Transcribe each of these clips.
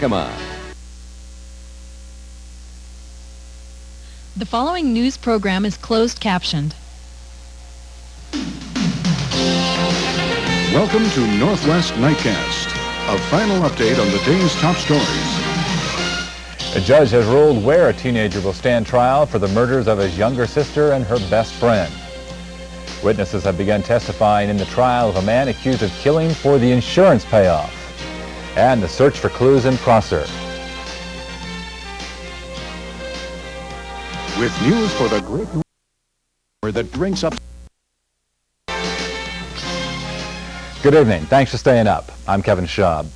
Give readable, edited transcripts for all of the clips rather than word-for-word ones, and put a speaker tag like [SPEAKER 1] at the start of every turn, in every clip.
[SPEAKER 1] Yakima.
[SPEAKER 2] The following news program is closed captioned.
[SPEAKER 3] Welcome to Northwest NightCast, a final update on the day's top stories.
[SPEAKER 4] A judge has ruled where a teenager will stand trial for the murders of his younger sister and her best friend. Witnesses have begun testifying in the trial of a man accused of killing for the insurance payoff. And the search for clues in Prosser.
[SPEAKER 3] With news for the great that drinks up.
[SPEAKER 4] Good evening. Thanks for staying up. I'm Kevin Shaub.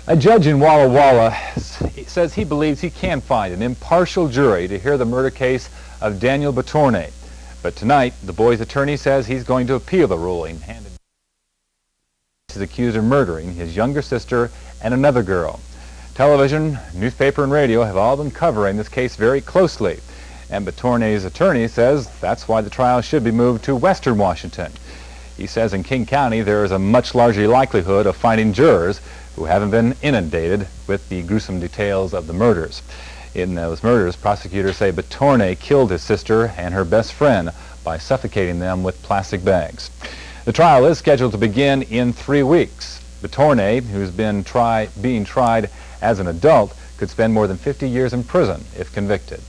[SPEAKER 4] A judge in Walla Walla says he believes he can find an impartial jury to hear the murder case of Daniel Batorne. But tonight, the boy's attorney says he's going to appeal the ruling. He's accused of murdering his younger sister and another girl. Television, newspaper, and radio have all been covering this case very closely. And Batorne's attorney says that's why the trial should be moved to Western Washington. He says in King County there is a much larger likelihood of finding jurors who haven't been inundated with the gruesome details of the murders. In those murders, prosecutors say Batorne killed his sister and her best friend by suffocating them with plastic bags. The trial is scheduled to begin in 3 weeks. Batorne, who's been being tried as an adult, could spend more than 50 years in prison if convicted.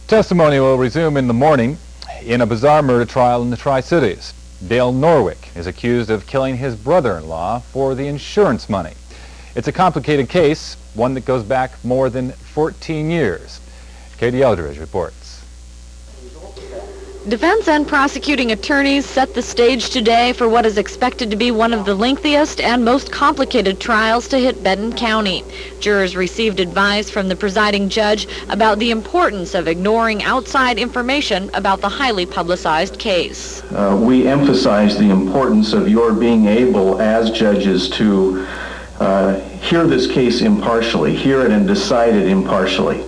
[SPEAKER 4] Testimony will resume in the morning in a bizarre murder trial in the Tri-Cities. Dale Norwick is accused of killing his brother-in-law for the insurance money. It's a complicated case, one that goes back more than 14 years. Katie Eldridge reports.
[SPEAKER 2] Defense and prosecuting attorneys set the stage today for what is expected to be one of the lengthiest and most complicated trials to hit Benton County. Jurors received advice from the presiding judge about the importance of ignoring outside information about the highly publicized case.
[SPEAKER 5] We emphasize the importance of your being able as judges to hear this case impartially, hear it and decide it impartially.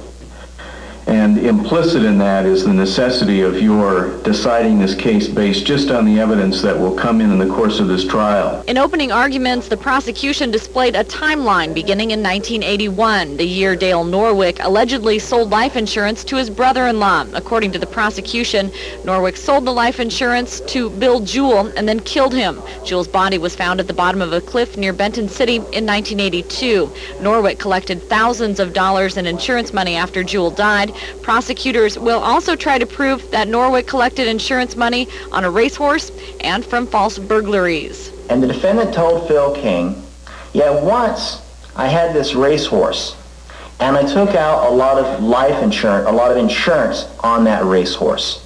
[SPEAKER 5] And implicit in that is the necessity of your deciding this case based just on the evidence that will come in the course of this trial.
[SPEAKER 2] In opening arguments, the prosecution displayed a timeline beginning in 1981, the year Dale Norwick allegedly sold life insurance to his brother-in-law. According to the prosecution, Norwick sold the life insurance to Bill Jewell and then killed him. Jewell's body was found at the bottom of a cliff near Benton City in 1982. Norwick collected thousands of dollars in insurance money after Jewell died. Prosecutors will also try to prove that Norwick collected insurance money on a racehorse and from false burglaries.
[SPEAKER 6] And the defendant told Phil King, yeah, once I had this racehorse and I took out a lot of life insurance, a lot of insurance on that racehorse.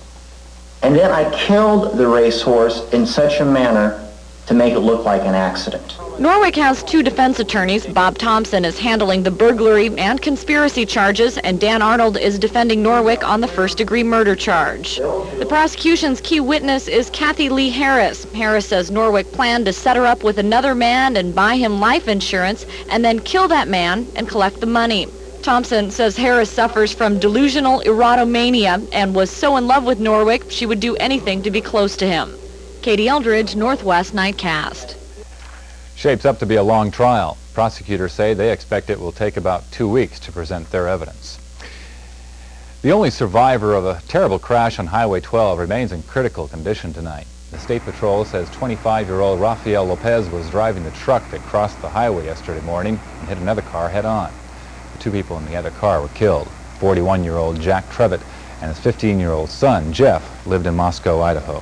[SPEAKER 6] And then I killed the racehorse in such a manner to make it look like an accident.
[SPEAKER 2] Norwick has two defense attorneys. Bob Thompson is handling the burglary and conspiracy charges, and Dan Arnold is defending Norwick on the first-degree murder charge. The prosecution's key witness is Kathy Lee Harris. Harris says Norwick planned to set her up with another man and buy him life insurance and then kill that man and collect the money. Thompson says Harris suffers from delusional erotomania and was so in love with Norwick she would do anything to be close to him. Katie Eldridge, Northwest NightCast.
[SPEAKER 4] Shapes up to be a long trial. Prosecutors say they expect it will take about 2 weeks to present their evidence. The only survivor of a terrible crash on Highway 12 remains in critical condition tonight. The State Patrol says 25-year-old Rafael Lopez was driving the truck that crossed the highway yesterday morning and hit another car head-on. The two people in the other car were killed. 41-year-old Jack Trevitt and his 15-year-old son, Jeff, lived in Moscow, Idaho.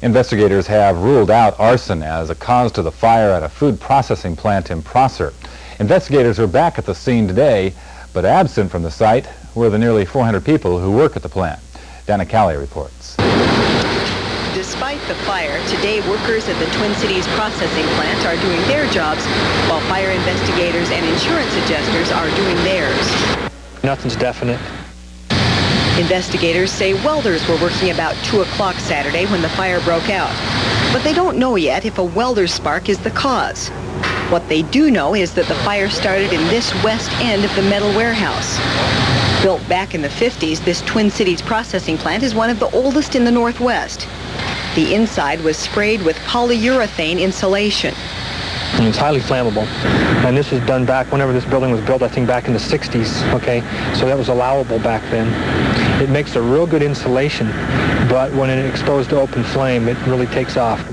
[SPEAKER 4] Investigators have ruled out arson as a cause to the fire at a food processing plant in Prosser. Investigators are back at the scene today, but absent from the site were the nearly 400 people who work at the plant. Dana Callie reports.
[SPEAKER 7] Despite the fire, today workers at the Twin Cities processing plant are doing their jobs, while fire investigators and insurance adjusters are doing theirs.
[SPEAKER 8] Nothing's definite.
[SPEAKER 7] Investigators say welders were working about 2 o'clock Saturday when the fire broke out. But they don't know yet if a welder's spark is the cause. What they do know is that the fire started in this west end of the metal warehouse. Built back in the 50s, this Twin Cities processing plant is one of the oldest in the Northwest. The inside was sprayed with polyurethane insulation.
[SPEAKER 1] and it's highly flammable. And this was done back whenever this building was built, I think back in the 60s, okay? So that was allowable back then. It makes a real good insulation, but when it's exposed to open flame, it really takes off.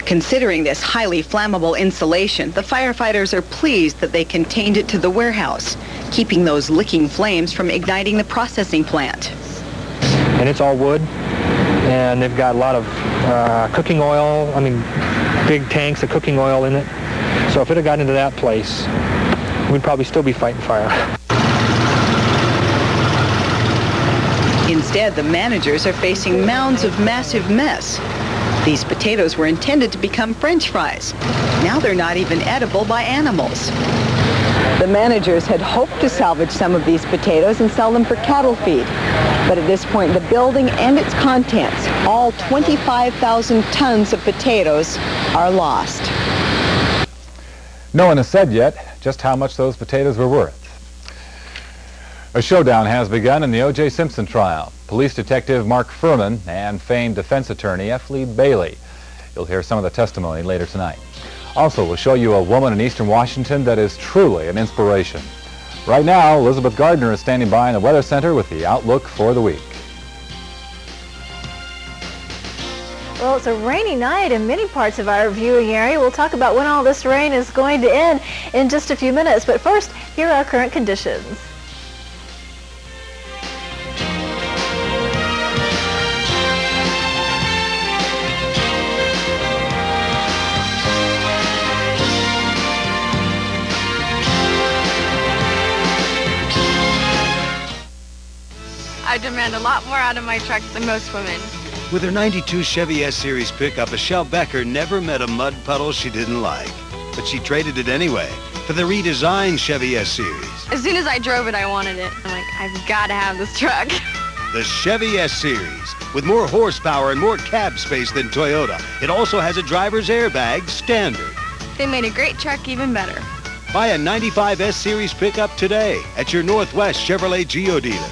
[SPEAKER 7] Considering this highly flammable insulation, the firefighters are pleased that they contained it to the warehouse, keeping those licking flames from igniting the processing plant.
[SPEAKER 1] And it's all wood, and they've got a lot of cooking oil, big tanks of cooking oil in it. So if it had gotten into that place, we'd probably still be fighting fire.
[SPEAKER 7] Instead, the managers are facing mounds of massive mess. These potatoes were intended to become French fries. Now they're not even edible by animals. The managers had hoped to salvage some of these potatoes and sell them for cattle feed. But at this point, the building and its contents, all 25,000 tons of potatoes, are lost.
[SPEAKER 4] No one has said yet just how much those potatoes were worth. A showdown has begun in the O.J. Simpson trial. Police Detective Mark Furman and famed defense attorney F. Lee Bailey. You'll hear some of the testimony later tonight. Also, we'll show you a woman in eastern Washington that is truly an inspiration. Right now, Elizabeth Gardner is standing by in the Weather Center with the outlook for the week.
[SPEAKER 8] Well, it's a rainy night in many parts of our viewing area. We'll talk about when all this rain is going to end in just a few minutes. But first, here are current conditions.
[SPEAKER 9] I demand a lot more out of my truck than most women.
[SPEAKER 10] With her 92 Chevy S-Series pickup, Michelle Becker never met a mud puddle she didn't like. But she traded it anyway for the redesigned Chevy S-Series.
[SPEAKER 9] As soon as I drove it, I wanted it. I'm like, I've got to have this truck.
[SPEAKER 10] The Chevy S-Series. With more horsepower and more cab space than Toyota, it also has a driver's airbag standard.
[SPEAKER 9] They made a great truck even better.
[SPEAKER 10] Buy a 95 S-Series pickup today at your Northwest Chevrolet Geo dealer.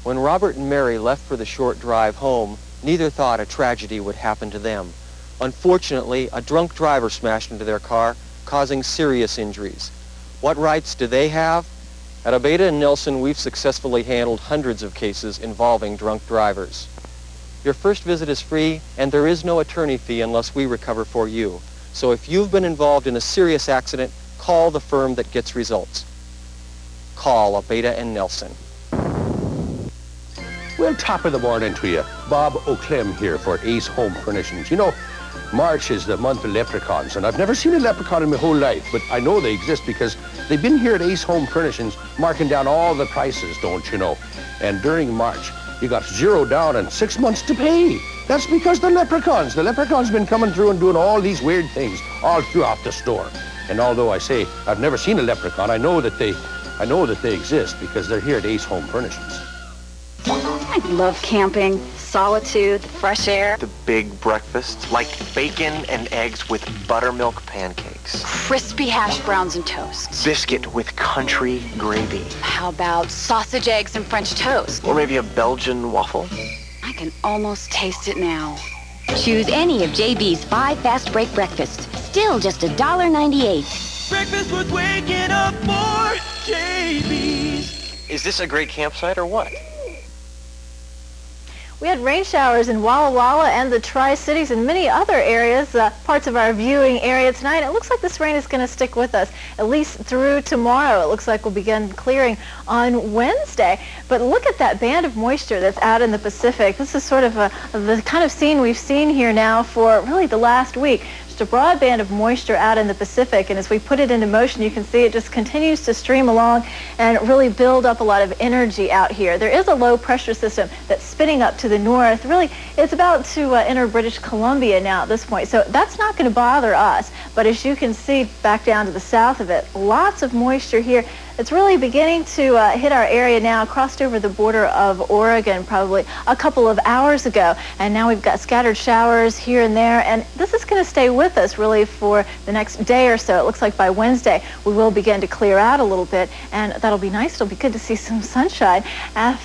[SPEAKER 11] When Robert and Mary left for the short drive home, neither thought a tragedy would happen to them. Unfortunately, a drunk driver smashed into their car, causing serious injuries. What rights do they have? At Abeda and Nelson, we've successfully handled hundreds of cases involving drunk drivers. Your first visit is free, and there is no attorney fee unless we recover for you. So if you've been involved in a serious accident, call the firm that gets results. Call Abeda and Nelson.
[SPEAKER 12] Well, top of the morning to you. Bob O'Clem here for Ace Home Furnishings. You know, March is the month of leprechauns, and I've never seen a leprechaun in my whole life, but I know they exist because they've been here at Ace Home Furnishings marking down all the prices, don't you know? And during March, you got 0 down and 6 months to pay. That's because the leprechauns been coming through and doing all these weird things all throughout the store. And although I say I've never seen a leprechaun, I know that they exist because they're here at Ace Home Furnishings.
[SPEAKER 13] I love camping, solitude, fresh air.
[SPEAKER 14] The big breakfast, like bacon and eggs with buttermilk pancakes.
[SPEAKER 13] Crispy hash browns and toast.
[SPEAKER 14] Biscuit with country gravy.
[SPEAKER 13] How about sausage, eggs, and French toast?
[SPEAKER 14] Or maybe a Belgian waffle.
[SPEAKER 13] I can almost taste it now.
[SPEAKER 15] Choose any of JB's 5 fast break breakfasts. Still just $1.98.
[SPEAKER 16] Breakfast worth waking up for JB's.
[SPEAKER 14] Is this a great campsite or what?
[SPEAKER 8] We had rain showers in Walla Walla and the Tri-Cities and many other areas, parts of our viewing area tonight. It looks like this rain is going to stick with us at least through tomorrow. It looks like we'll begin clearing on Wednesday. But look at that band of moisture that's out in the Pacific. This is sort of the kind of scene we've seen here now for really the last week. A broad band of moisture out in the Pacific, and as we put it into motion, you can see it just continues to stream along and really build up a lot of energy out here. There is a low pressure system that's spinning up to the north. Really, it's about to enter British Columbia now at this point, so that's not going to bother us. But as you can see back down to the south of it, lots of moisture here It's really beginning to hit our area now, crossed over the border of Oregon probably a couple of hours ago. And now we've got scattered showers here and there. And this is going to stay with us really for the next day or so. It looks like by Wednesday we will begin to clear out a little bit. And that'll be nice. It'll be good to see some sunshine after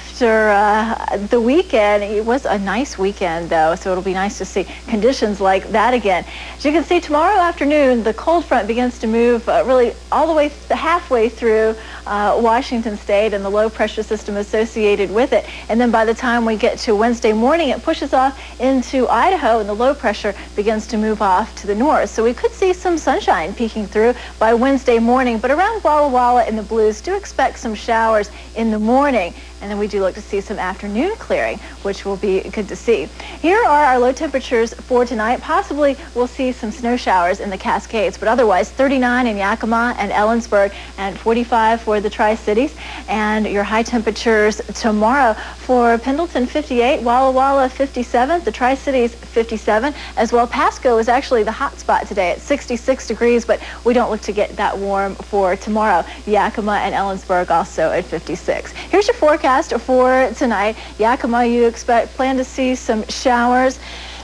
[SPEAKER 8] the weekend. It was a nice weekend, though, so it'll be nice to see conditions like that again. As you can see, tomorrow afternoon, the cold front begins to move really all the way halfway through Washington State and the low pressure system associated with it. And then by the time we get to Wednesday morning, it pushes off into Idaho, and the low pressure begins to move off to the north. So we could see some sunshine peeking through by Wednesday morning, but around Walla Walla and the Blues, do expect some showers in the morning. And then we do look to see some afternoon clearing, which will be good to see. Here are our low temperatures for tonight. Possibly we'll see some snow showers in the Cascades, but otherwise 39 in Yakima and Ellensburg and 45 for the Tri-Cities. And your high temperatures tomorrow for Pendleton 58, Walla Walla 57, the Tri-Cities 57, as well. Pasco is actually the hot spot today at 66 degrees, but we don't look to get that warm for tomorrow. Yakima and Ellensburg also at 56. Here's your forecast for tonight. Yakima, you plan to see some showers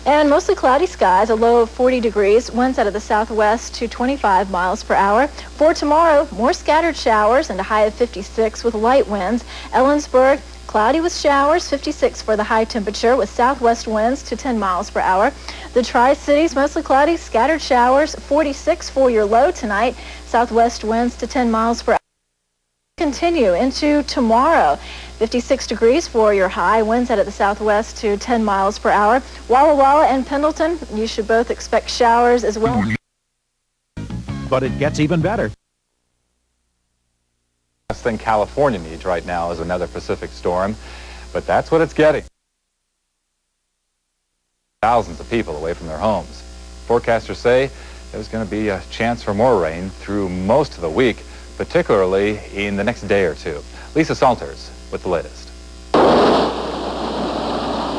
[SPEAKER 8] and mostly cloudy skies, a low of 40 degrees, winds out of the southwest to 25 miles per hour. For tomorrow, more scattered showers and a high of 56 with light winds. Ellensburg, cloudy with showers, 56 for the high temperature with southwest winds to 10 miles per hour. The Tri-Cities, mostly cloudy, scattered showers, 46 for your low tonight, southwest winds to 10 miles per hour. Continue into tomorrow. 56 degrees for your high, winds out of the southwest to 10 miles per hour. Walla Walla and Pendleton, you should both expect showers as well.
[SPEAKER 17] But it gets even better.
[SPEAKER 4] The last thing California needs right now is another Pacific storm, but that's what it's getting. Thousands of people away from their homes. Forecasters say there's going to be a chance for more rain through most of the week, particularly in the next day or two. Lisa Salters with the latest.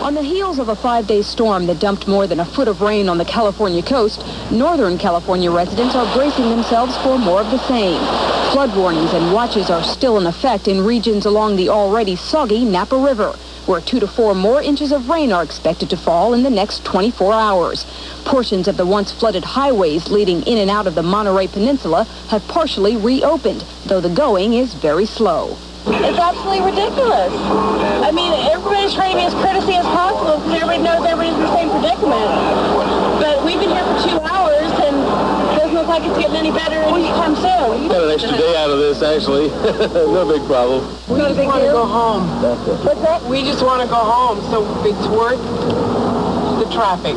[SPEAKER 18] On the heels of a 5-day storm that dumped more than a foot of rain on the California coast, Northern California residents are bracing themselves for more of the same. Flood warnings and watches are still in effect in regions along the already soggy Napa River, where 2 to 4 more inches of rain are expected to fall in the next 24 hours. Portions of the once flooded highways leading in and out of the Monterey Peninsula have partially reopened, though the going is very slow.
[SPEAKER 19] It's absolutely ridiculous. I mean, everybody's trying to be as courtesy as possible because everybody knows everybody's in the same predicament. But we've been here for 2 hours and it doesn't look like it's getting any better anytime soon.
[SPEAKER 20] Got an extra day out of this, actually. No big problem.
[SPEAKER 19] We just want to go home. What's that?
[SPEAKER 21] We just want to go home, so it's worth the traffic.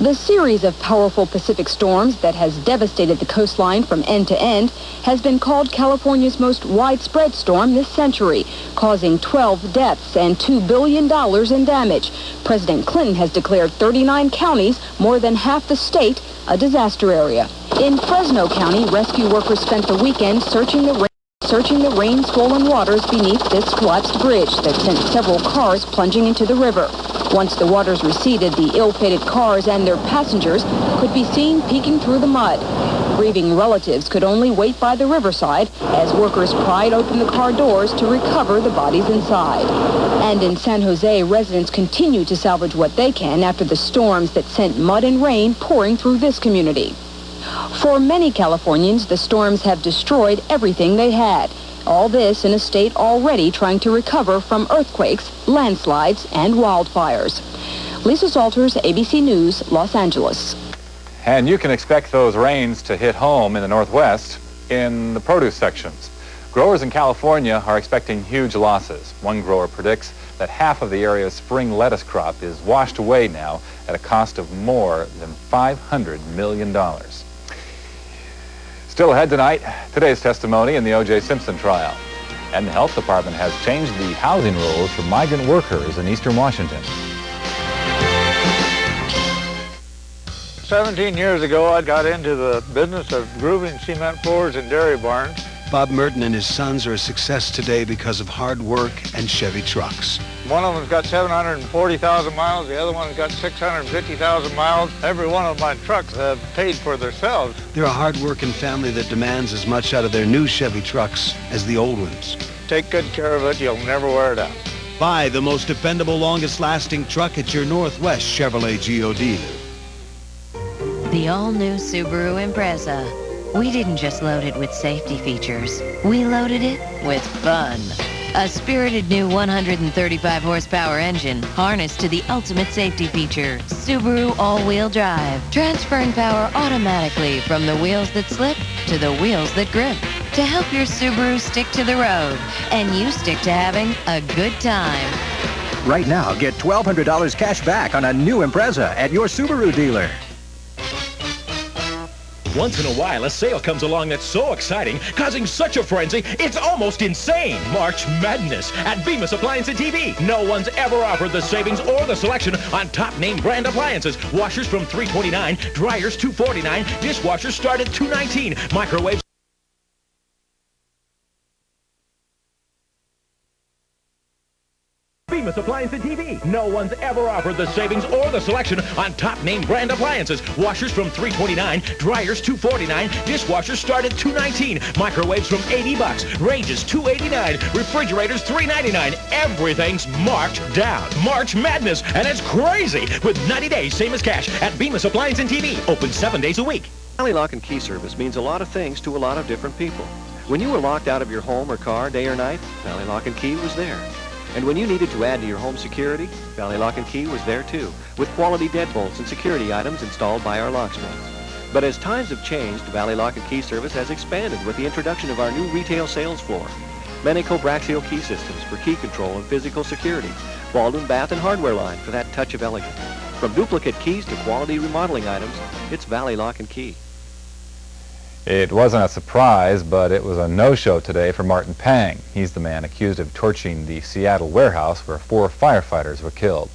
[SPEAKER 18] The series of powerful Pacific storms that has devastated the coastline from end to end has been called California's most widespread storm this century, causing 12 deaths and $2 billion in damage. President Clinton has declared 39 counties, more than half the state, a disaster area. In Fresno County, rescue workers spent the weekend searching the rain-swollen waters beneath this collapsed bridge that sent several cars plunging into the river. Once the waters receded, the ill-fated cars and their passengers could be seen peeking through the mud. Grieving relatives could only wait by the riverside as workers pried open the car doors to recover the bodies inside. And in San Jose, residents continue to salvage what they can after the storms that sent mud and rain pouring through this community. For many Californians, the storms have destroyed everything they had. All this in a state already trying to recover from earthquakes, landslides, and wildfires. Lisa Salters, ABC News, Los Angeles.
[SPEAKER 4] And you can expect those rains to hit home in the Northwest in the produce sections. Growers in California are expecting huge losses. One grower predicts that half of the area's spring lettuce crop is washed away now at a cost of more than $500 million. Still ahead tonight, today's testimony in the O.J. Simpson trial. And the health department has changed the housing rules for migrant workers in eastern Washington.
[SPEAKER 22] 17 years ago, I got into the business of grooving cement floors in dairy barns.
[SPEAKER 10] Bob Merton and his sons are a success today because of hard work and Chevy trucks.
[SPEAKER 22] One of them's got 740,000 miles, the other one's got 650,000 miles. Every one of my trucks have paid for themselves.
[SPEAKER 10] They're a hard-working family that demands as much out of their new Chevy trucks as the old ones.
[SPEAKER 22] Take good care of it, you'll never wear it out.
[SPEAKER 10] Buy the most dependable, longest-lasting truck at your Northwest Chevrolet Geo dealer.
[SPEAKER 3] The all-new Subaru Impreza. We didn't just load it with safety features. We loaded it with fun. A spirited new 135 horsepower engine harnessed to the ultimate safety feature, Subaru all-wheel drive. Transferring power automatically from the wheels that slip to the wheels that grip to help your Subaru stick to the road and you stick to having a good time.
[SPEAKER 17] Right now, get $1,200 cash back on a new Impreza at your Subaru dealer.
[SPEAKER 5] Once in a while, a sale comes along that's so exciting, causing such a frenzy, it's almost insane. March Madness at Bemis Appliance and TV. No one's ever offered the savings or the selection on top name brand appliances. Washers from $329, dryers $249, dishwashers start at $219, microwaves Bemis Appliance and TV. No one's ever offered the savings or the selection on top name brand appliances. Washers from $329, dryers $249, dishwashers start at $219, microwaves from $80, ranges $289, refrigerators $399. Everything's marked down. March Madness, and it's crazy with 90 days, same as cash at Bemis Appliance and TV. Open 7 days a week.
[SPEAKER 11] Valley Lock and Key service means a lot of things to a lot of different people. When you were locked out of your home or car day or night, Valley Lock and Key was there. And when you needed to add to your home security, Valley Lock and Key was there too, with quality deadbolts and security items installed by our locksmiths. But as times have changed, Valley Lock and Key service has expanded with the introduction of our new retail sales floor. Many coaxial key systems for key control and physical security. Baldwin bath and hardware line for that touch of elegance. From duplicate keys to quality remodeling items, it's Valley Lock and Key.
[SPEAKER 4] It wasn't a surprise, but it was a no-show today for Martin Pang. He's the man accused of torching the Seattle warehouse where 4 firefighters were killed.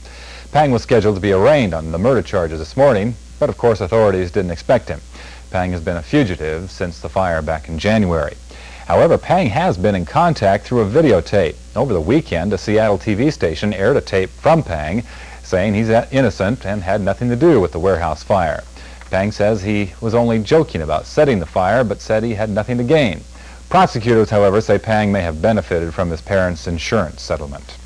[SPEAKER 4] Pang was scheduled to be arraigned on the murder charges this morning, but of course authorities didn't expect him. Pang has been a fugitive since the fire back in January. However, Pang has been in contact through a videotape. Over the weekend, a Seattle TV station aired a tape from Pang saying he's innocent and had nothing to do with the warehouse fire. Pang says he was only joking about setting the fire, but said he had nothing to gain. Prosecutors, however, say Pang may have benefited from his parents' insurance settlement.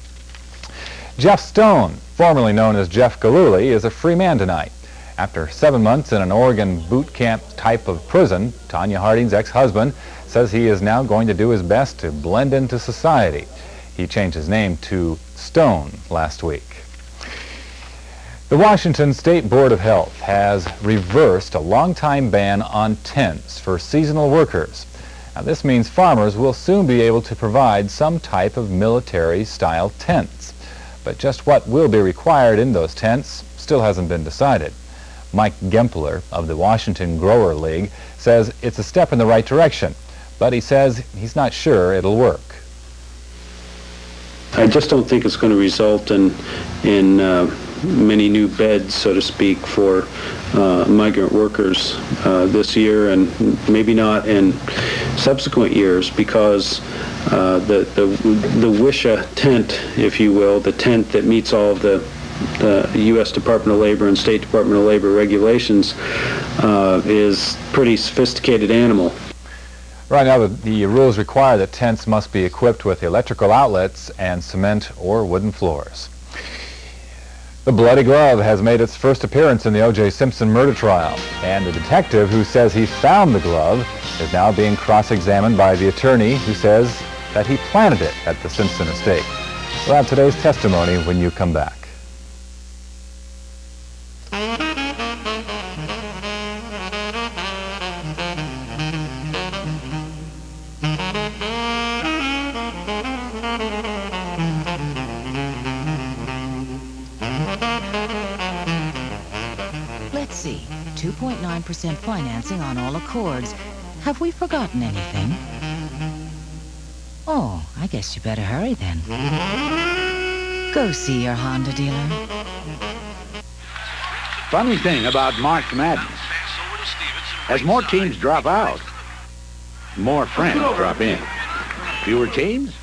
[SPEAKER 4] Jeff Stone, formerly known as Jeff Gillooly, is a free man tonight. After 7 months in an Oregon boot camp type of prison, Tanya Harding's ex-husband says he is now going to do his best to blend into society. He changed his name to Stone last week. The Washington State Board of Health has reversed a long-time ban on tents for seasonal workers. Now, this means farmers will soon be able to provide some type of military-style tents. But just what will be required in those tents still hasn't been decided. Mike Gempler of the Washington Grower League says it's a step in the right direction, but he says he's not sure it'll work.
[SPEAKER 23] I just don't think it's going to result in many new beds, so to speak, for migrant workers this year, and maybe not in subsequent years, because the WSHA tent, if you will, the tent that meets all of the U.S. Department of Labor and State Department of Labor regulations, is pretty sophisticated animal.
[SPEAKER 4] Right now, the rules require that tents must be equipped with electrical outlets and cement or wooden floors. The bloody glove has made its first appearance in the O.J. Simpson murder trial, and the detective who says he found the glove is now being cross-examined by the attorney who says that he planted it at the Simpson estate. We'll have today's testimony when you come back.
[SPEAKER 3] Let's see, 2.9% financing on all Accords. Have we forgotten anything? Oh, I guess you better hurry then. Go see your Honda dealer.
[SPEAKER 17] Funny thing about March Madness, as more teams drop out, more friends drop in. Fewer teams,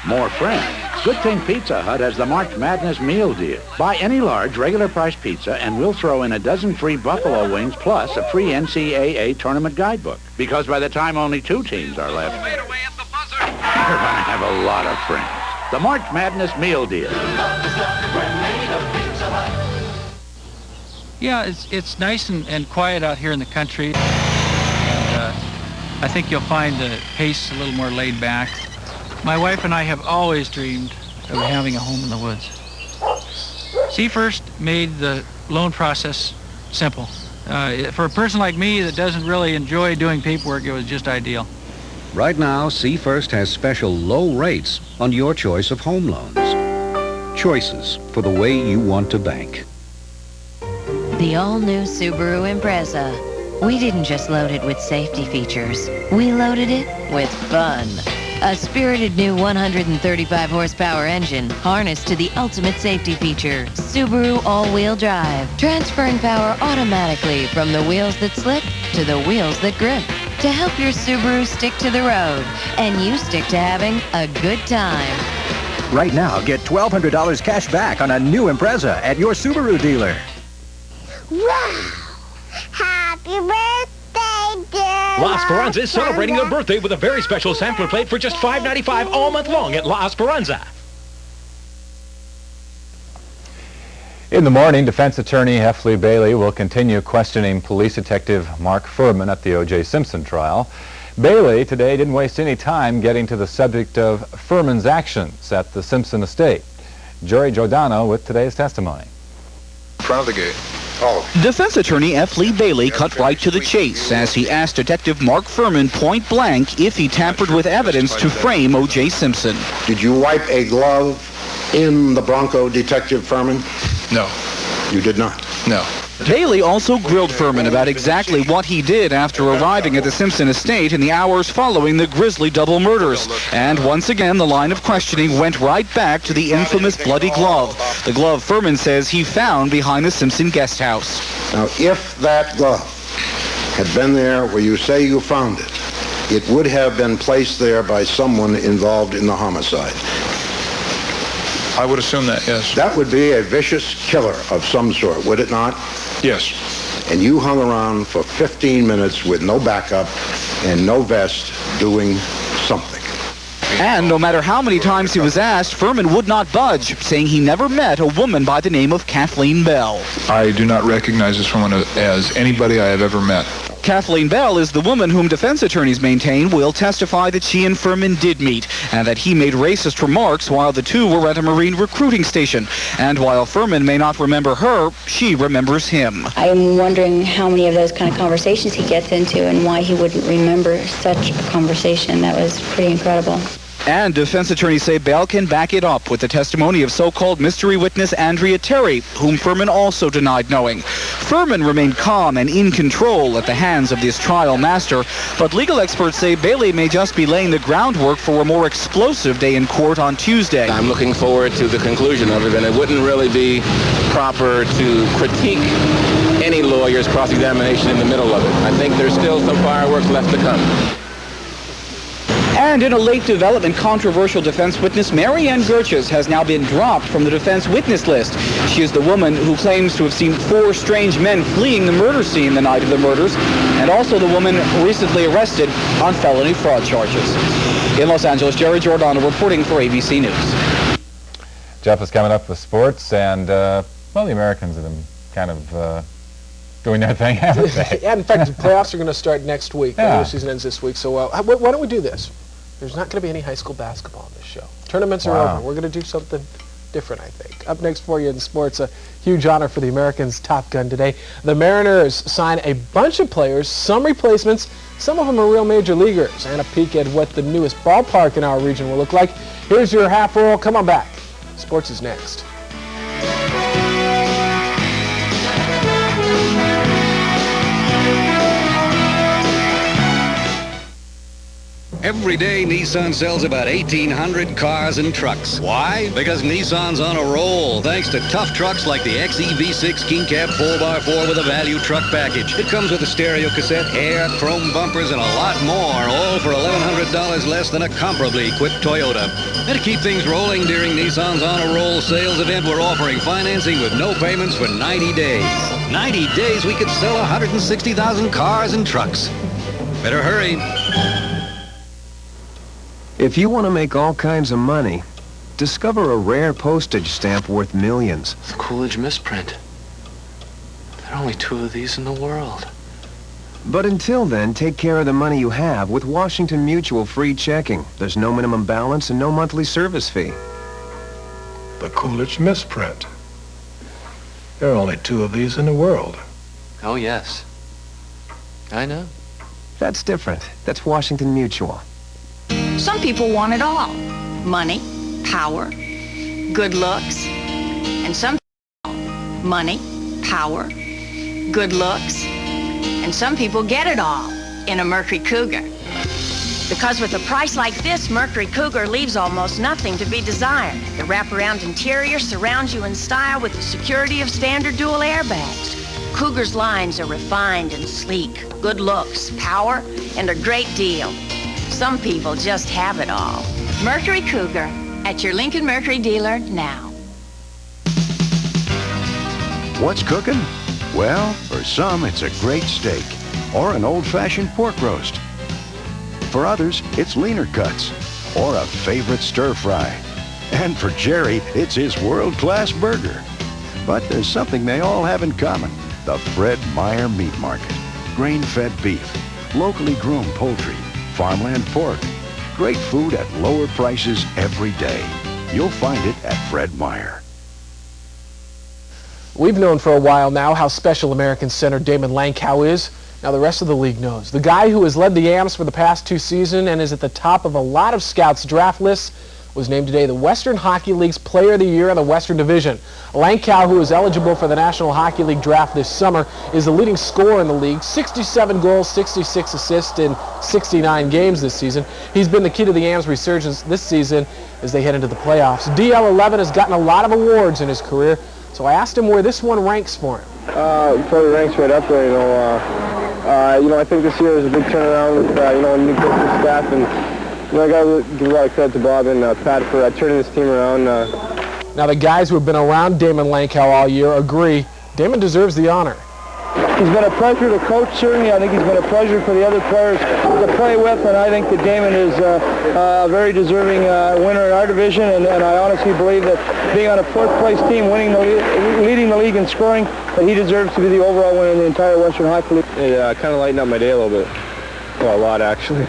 [SPEAKER 17] more friends.
[SPEAKER 1] Good thing Pizza Hut has the March Madness meal deal. Buy any large, regular price pizza, and we'll throw in a dozen free buffalo wings plus a free NCAA tournament guidebook. Because by the time only 2 teams are left, you're going to have a lot of friends. The March Madness meal deal.
[SPEAKER 2] Yeah, it's nice and quiet out here in the country. And I think you'll find the pace a little more laid back. My wife and I have always dreamed of having a home in the woods. Sea First made the loan process simple. For a person like me that doesn't really enjoy doing paperwork, it was just ideal.
[SPEAKER 6] Right now, Sea First has special low rates on your choice of home loans. Choices for the way you want to bank.
[SPEAKER 3] The all-new Subaru Impreza. We didn't just load it with safety features. We loaded it with fun. A spirited new 135 horsepower engine harnessed to the ultimate safety feature, Subaru all-wheel drive, transferring power automatically from the wheels that slip to the wheels that grip to help your Subaru stick to the road and you stick to having a good time.
[SPEAKER 17] Right now, get $1,200 cash back on a new Impreza at your Subaru dealer.
[SPEAKER 24] Wow! Happy birthday, dear
[SPEAKER 5] La Esperanza is celebrating their birthday with a very special sampler plate for just $5.95 all month long at La Esperanza.
[SPEAKER 4] In the morning, defense attorney Heffley Bailey will continue questioning police detective Mark Furman at the O.J. Simpson trial. Bailey today didn't waste any time getting to the subject of Furman's actions at the Simpson estate. Jory Giordano with today's testimony.
[SPEAKER 25] In front of the gate.
[SPEAKER 26] Defense attorney F. Lee Bailey cut right to the chase as he asked Detective Mark Furman point blank if he tampered with evidence to frame O.J. Simpson.
[SPEAKER 25] Did you wipe a glove in the Bronco, Detective Furman?
[SPEAKER 26] No.
[SPEAKER 25] You did not?
[SPEAKER 26] No. Bailey also grilled Furman about exactly what he did after arriving at the Simpson estate in the hours following the grisly double murders. And once again, the line of questioning went right back to the infamous bloody glove. The glove Furman says he found behind the Simpson guest house.
[SPEAKER 25] Now, if that glove had been there where you say you found it, it would have been placed there by someone involved in the homicide. I would assume that, yes. That would be a vicious killer of some sort, would it not? Yes. And you hung around for 15 minutes with no backup and no vest doing something.
[SPEAKER 26] And no matter how many times he was asked, Furman would not budge, saying he never met a woman by the name of Kathleen Bell.
[SPEAKER 25] I do not recognize this woman as anybody I have ever met.
[SPEAKER 26] Kathleen Bell is the woman whom defense attorneys maintain will testify that she and Furman did meet and that he made racist remarks while the two were at a Marine recruiting station. And while Furman may not remember her, she remembers him.
[SPEAKER 27] I'm wondering how many of those kind of conversations he gets into and why he wouldn't remember such a conversation. That was pretty incredible.
[SPEAKER 26] And defense attorneys say Bell can back it up with the testimony of so-called mystery witness Andrea Terry, whom Furman also denied knowing. Furman remained calm and in control at the hands of this trial master, but legal experts say Bailey may just be laying the groundwork for a more explosive day in court on Tuesday.
[SPEAKER 20] I'm looking forward to the conclusion of it, and it wouldn't really be proper to critique any lawyer's cross-examination in the middle of it. I think there's still some fireworks left to come.
[SPEAKER 26] And in a late development, controversial defense witness Mary Ann Gerches has now been dropped from the defense witness list. She is the woman who claims to have seen 4 strange men fleeing the murder scene the night of the murders, and also the woman recently arrested on felony fraud charges. In Los Angeles, Jerry Giordano reporting for ABC News.
[SPEAKER 4] Jeff is coming up with sports, and, well, the Americans have been kind of doing their thing, haven't they?
[SPEAKER 28] Yeah, in fact, the playoffs are going to start next week. The regular season ends this week, so why don't we do this? There's not going to be any high school basketball on this show. Tournaments are over. We're going to do something different, I think. Up next for you in sports, a huge honor for the Americans' Top Gun today. The Mariners sign a bunch of players, some replacements, some of them are real major leaguers, and a peek at what the newest ballpark in our region will look like. Here's your half roll. Come on back. Sports is next.
[SPEAKER 6] Every day, Nissan sells about 1,800 cars and trucks. Why? Because Nissan's on a roll, thanks to tough trucks like the XEV6 King Cab 4x4 with a value truck package. It comes with a stereo cassette, hair, chrome bumpers, and a lot more, all for $1,100 less than a comparably equipped Toyota. And to keep things rolling during Nissan's On a Roll sales event, we're offering financing with no payments for 90 days. 90 days, we could sell 160,000 cars and trucks. Better hurry.
[SPEAKER 7] If you want to make all kinds of money, discover a rare postage stamp worth millions.
[SPEAKER 8] The Coolidge misprint. There are only 2 of these in the world.
[SPEAKER 7] But until then, take care of the money you have with Washington Mutual free checking. There's no minimum balance and no monthly service fee.
[SPEAKER 9] The Coolidge misprint. There are only 2 of these in the world.
[SPEAKER 8] Oh, yes. I know.
[SPEAKER 7] That's different. That's Washington Mutual.
[SPEAKER 12] Some people want it all. Money, power, good looks, and some people money, power, good looks, and some people get it all in a Mercury Cougar. Because with a price like this, Mercury Cougar leaves almost nothing to be desired. The wraparound interior surrounds you in style with the security of standard dual airbags. Cougar's lines are refined and sleek, good looks, power, and a great deal. Some people just have it all. Mercury Cougar, at your Lincoln Mercury dealer now.
[SPEAKER 13] What's cooking? Well, for some, it's a great steak or an old-fashioned pork roast. For others, it's leaner cuts or a favorite stir-fry. And for Jerry, it's his world-class burger. But there's something they all have in common. The Fred Meyer Meat Market. Grain-fed beef, locally groomed poultry, farmland pork. Great food at lower prices every day. You'll find it at Fred Meyer.
[SPEAKER 28] We've known for a while now how special American center Damon Lankow is. Now the rest of the league knows. The guy who has led the Ams for the past 2 seasons and is at the top of a lot of scouts' draft lists was named today the Western Hockey League's Player of the Year in the Western Division. Lankow, who is eligible for the National Hockey League draft this summer, is the leading scorer in the league, 67 goals, 66 assists in 69 games this season. He's been the key to the Ams' resurgence this season as they head into the playoffs. DL11 has gotten a lot of awards in his career, so I asked him where this one ranks for him.
[SPEAKER 14] Probably ranks right up there, I think this year is a big turnaround with, a new coaching staff, and I got to give a lot of credit to Bob and Pat for turning this team around.
[SPEAKER 28] Now the guys who have been around Damon Lankow all year agree Damon deserves the honor.
[SPEAKER 14] He's been a pleasure to coach, certainly. I think he's been a pleasure for the other players to play with, and I think that Damon is a very deserving winner in our division, and I honestly believe that being on a fourth-place team, leading the league in scoring, that he deserves to be the overall winner in the entire Western Hockey League. It kind of lightened up my day a little bit. Well, a lot, actually.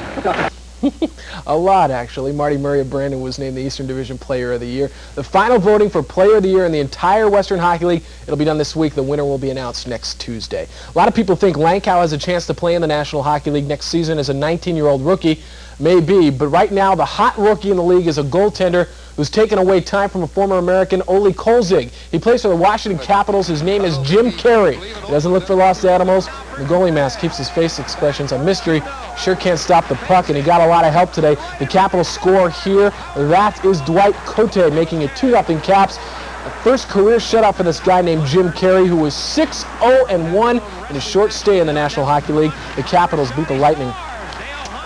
[SPEAKER 28] A lot, actually. Marty Murray of Brandon was named the Eastern Division Player of the Year. The final voting for Player of the Year in the entire Western Hockey League, it'll be done this week. The winner will be announced next Tuesday. A lot of people think Lankow has a chance to play in the National Hockey League next season as a 19-year-old rookie. Maybe, but right now the hot rookie in the league is a goaltender who's taken away time from a former American, Ole Kolzig. He plays for the Washington Capitals. His name is Jim Carey. He doesn't look for lost animals. The goalie mask keeps his face expressions a mystery. Sure can't stop the puck, and he got a lot of help today. The Capitals score here. That is Dwight Cote making it 2-0 Caps. The first career shutout for this guy named Jim Carey, who was 6-0-1 in his short stay in the National Hockey League. The Capitals beat the Lightning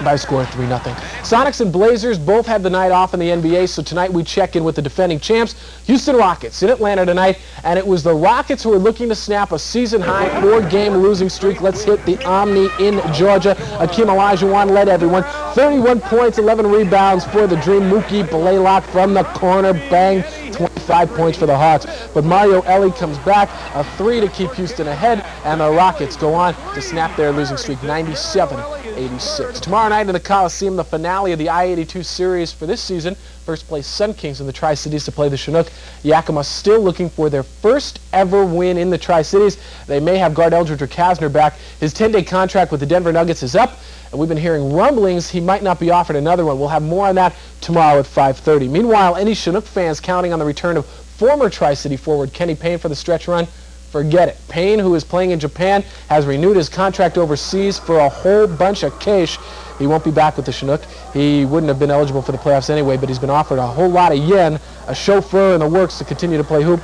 [SPEAKER 28] by scoring 3-0. Sonics and Blazers both had the night off in the NBA, so tonight we check in with the defending champs, Houston Rockets, in Atlanta tonight, and it was the Rockets who were looking to snap a season-high 4-game losing streak. Let's hit the Omni in Georgia. Akeem Olajuwon led everyone. 31 points, 11 rebounds for the Dream. Mookie Blaylock from the corner, bang, 25 points for the Hawks. But Mario Elie comes back, a 3 to keep Houston ahead, and the Rockets go on to snap their losing streak, 97-86. Tomorrow night in the Coliseum, the finale of the I-82 series for this season. First place Sun Kings in the Tri-Cities to play the Chinook. Yakima still looking for their first ever win in the Tri-Cities. They may have guard Eldridge or Kasner back. His 10-day contract with the Denver Nuggets is up, and we've been hearing rumblings he might not be offered another one. We'll have more on that tomorrow at 5:30. Meanwhile, any Chinook fans counting on the return of former Tri-City forward Kenny Payne for the stretch run forget it. Payne, who is playing in Japan, has renewed his contract overseas for a whole bunch of cash. He won't be back with the Chinook. He wouldn't have been eligible for the playoffs anyway, but he's been offered a whole lot of yen, a chauffeur in the works to continue to play hoop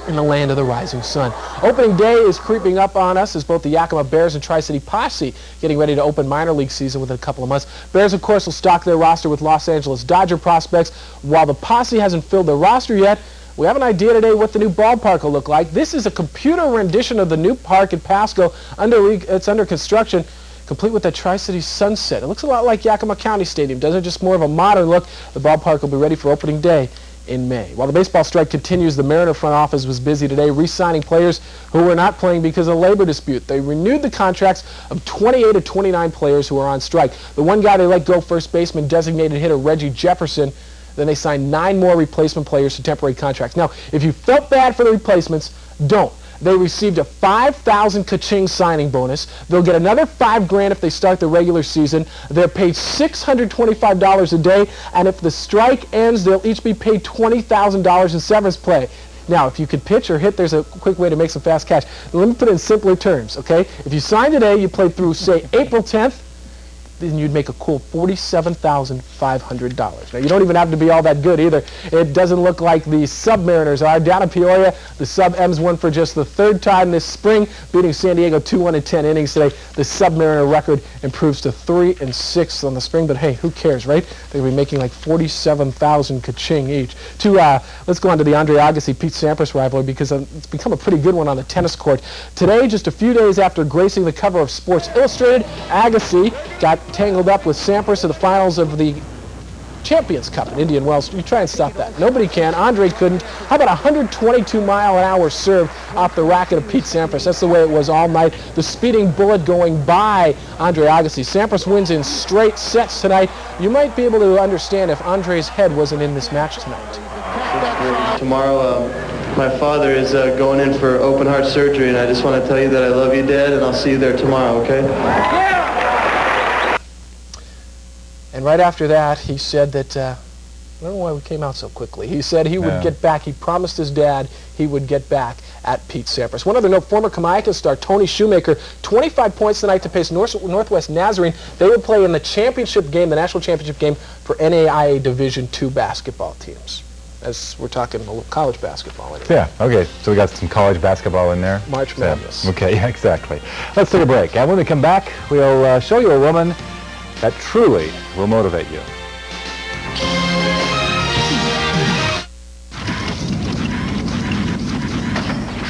[SPEAKER 28] in the land of the rising sun. Opening day is creeping up on us as both the Yakima Bears and Tri-City Posse getting ready to open minor league season within a couple of months. Bears, of course, will stock their roster with Los Angeles Dodger prospects. While the Posse hasn't filled their roster yet, we have an idea today what the new ballpark will look like. This is a computer rendition of the new park at Pasco. It's under construction, complete with the Tri-City sunset. It looks a lot like Yakima County Stadium, doesn't it? Just more of a modern look. The ballpark will be ready for opening day in May. While the baseball strike continues, the Mariner front office was busy today re-signing players who were not playing because of a labor dispute. They renewed the contracts of 28 of 29 players who are on strike. The one guy they let go, first baseman designated hitter Reggie Jefferson. Then they signed 9 more replacement players to temporary contracts. Now, if you felt bad for the replacements, don't. They received a 5,000 ka-ching signing bonus. They'll get another $5,000 if they start the regular season. They're paid $625 a day, and if the strike ends, they'll each be paid $20,000 in severance pay. Now, if you could pitch or hit, there's a quick way to make some fast cash. Now, let me put it in simpler terms, okay? If you sign today, you play through, say, April 10th, then you'd make a cool $47,500. Now, you don't even have to be all that good either. It doesn't look like the Submariners are. Down in Peoria, the Sub-M's won for just the 3rd time this spring, beating San Diego 2-1 in 10 innings today. The Submariner record improves to 3-6 on the spring, but hey, who cares, right? They'll be making like 47,000 ka-ching each. Let's go on to the Andre Agassi-Pete Sampras rivalry because it's become a pretty good one on the tennis court. Today, just a few days after gracing the cover of Sports Illustrated, Agassi got tangled up with Sampras in the finals of the Champions Cup in Indian Wells. You try and stop that. Nobody can. Andre couldn't. How about a 122-mile-an-hour serve off the racket of Pete Sampras? That's the way it was all night. The speeding bullet going by Andre Agassi. Sampras wins in straight sets tonight. You might be able to understand if Andre's head wasn't in this match tonight.
[SPEAKER 10] Tomorrow, my father is going in for open heart surgery, and I just want to tell you that I love you, Dad, and I'll see you there tomorrow, okay?
[SPEAKER 28] And right after that, he said that, I don't know why we came out so quickly. He said he would get back. He promised his dad he would get back at Pete Sampras. One other note, former Kamaikan star Tony Shoemaker, 25 points tonight to face Northwest Nazarene. They would play in the championship game, the national championship game for NAIA Division II basketball teams. As we're talking college basketball anyway.
[SPEAKER 4] Yeah, okay. So we got some college basketball in there.
[SPEAKER 28] March Madness.
[SPEAKER 4] Okay, yeah, exactly. Let's take a break. And when we come back, we'll show you a woman that truly will motivate you.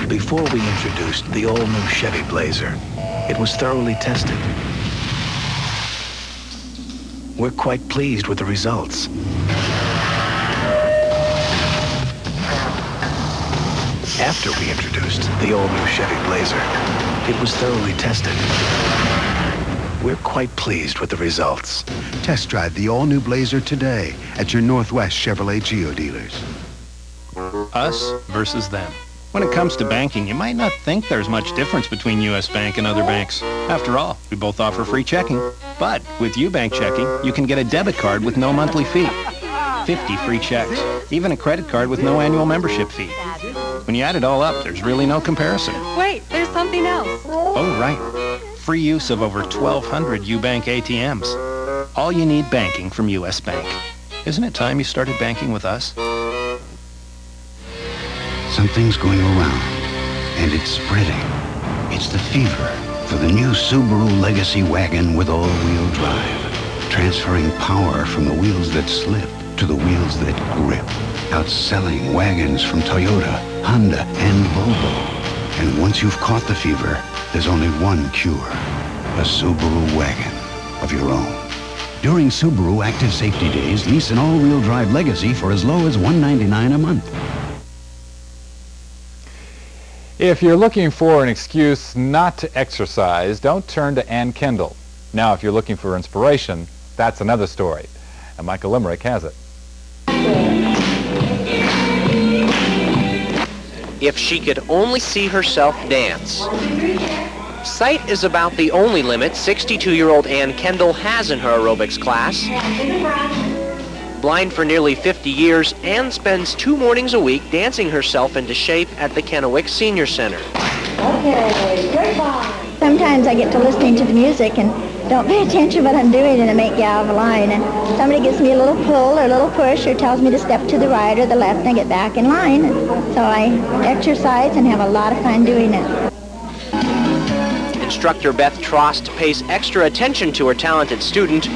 [SPEAKER 11] Before we introduced the all-new Chevy Blazer, it was thoroughly tested. We're quite pleased with the results. After we introduced the all-new Chevy Blazer, it was thoroughly tested. We're quite pleased with the results.
[SPEAKER 13] Test drive the all-new Blazer today at your Northwest Chevrolet Geo dealers.
[SPEAKER 15] Us versus them. When it comes to banking, you might not think there's much difference between U.S. Bank and other banks. After all, we both offer free checking. But with UBank checking, you can get a debit card with no monthly fee, 50 free checks, even a credit card with no annual membership fee. When you add it all up, there's really no comparison.
[SPEAKER 16] Wait, there's something else.
[SPEAKER 15] Oh, right. Free use of over 1,200 UBank ATMs. All you need banking from U.S. Bank. Isn't it time you started banking with us?
[SPEAKER 13] Something's going around, and it's spreading. It's the fever for the new Subaru Legacy wagon with all-wheel drive, transferring power from the wheels that slip to the wheels that grip, outselling wagons from Toyota, Honda, and Volvo. And once you've caught the fever, there's only one cure, a Subaru wagon of your own. During Subaru Active Safety Days, lease an all-wheel drive Legacy for as low as $199 a month.
[SPEAKER 4] If you're looking for an excuse not to exercise, don't turn to Ann Kendall. Now, if you're looking for inspiration, that's another story. And Michael Limerick has it.
[SPEAKER 18] If she could only see herself dance. Sight is about the only limit 62-year-old Ann Kendall has in her aerobics class. Blind for nearly 50 years, Ann spends 2 mornings a week dancing herself into shape at the Kennewick Senior Center.
[SPEAKER 24] Okay, goodbye. Sometimes I get to listening to the music and don't pay attention to what I'm doing and I make you out of line. And somebody gives me a little pull or a little push or tells me to step to the right or the left and I get back in line. And so I exercise and have a lot of fun doing it.
[SPEAKER 18] Instructor Beth Trost pays extra attention to her talented student,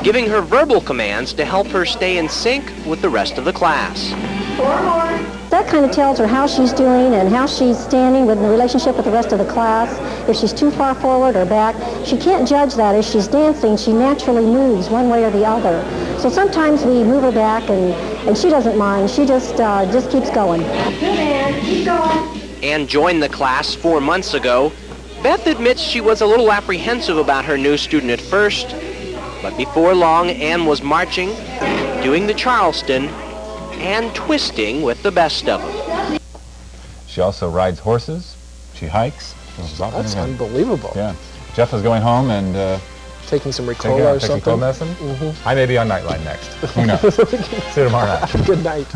[SPEAKER 18] giving her verbal commands to help her stay in sync with the rest of the class.
[SPEAKER 24] 4 more.
[SPEAKER 1] That kind of tells her how she's doing and how she's standing with the relationship with the rest of the class. If she's too far forward or back, she can't judge that. As she's dancing, she naturally moves one way or the other. So sometimes we move her back and she doesn't mind. She just keeps going.
[SPEAKER 24] Good man, keep going.
[SPEAKER 18] Ann joined the class 4 months ago. Beth admits she was a little apprehensive about her new student at first, but before long, Ann was marching, doing the Charleston, and twisting with the best of them.
[SPEAKER 4] She also rides horses. She hikes.
[SPEAKER 28] That's unbelievable.
[SPEAKER 4] Yeah. Jeff is going home and
[SPEAKER 28] taking some Ricola or something.
[SPEAKER 4] Taking cold medicine. I may be on Nightline next. Who knows? See you tomorrow night.
[SPEAKER 28] Good night.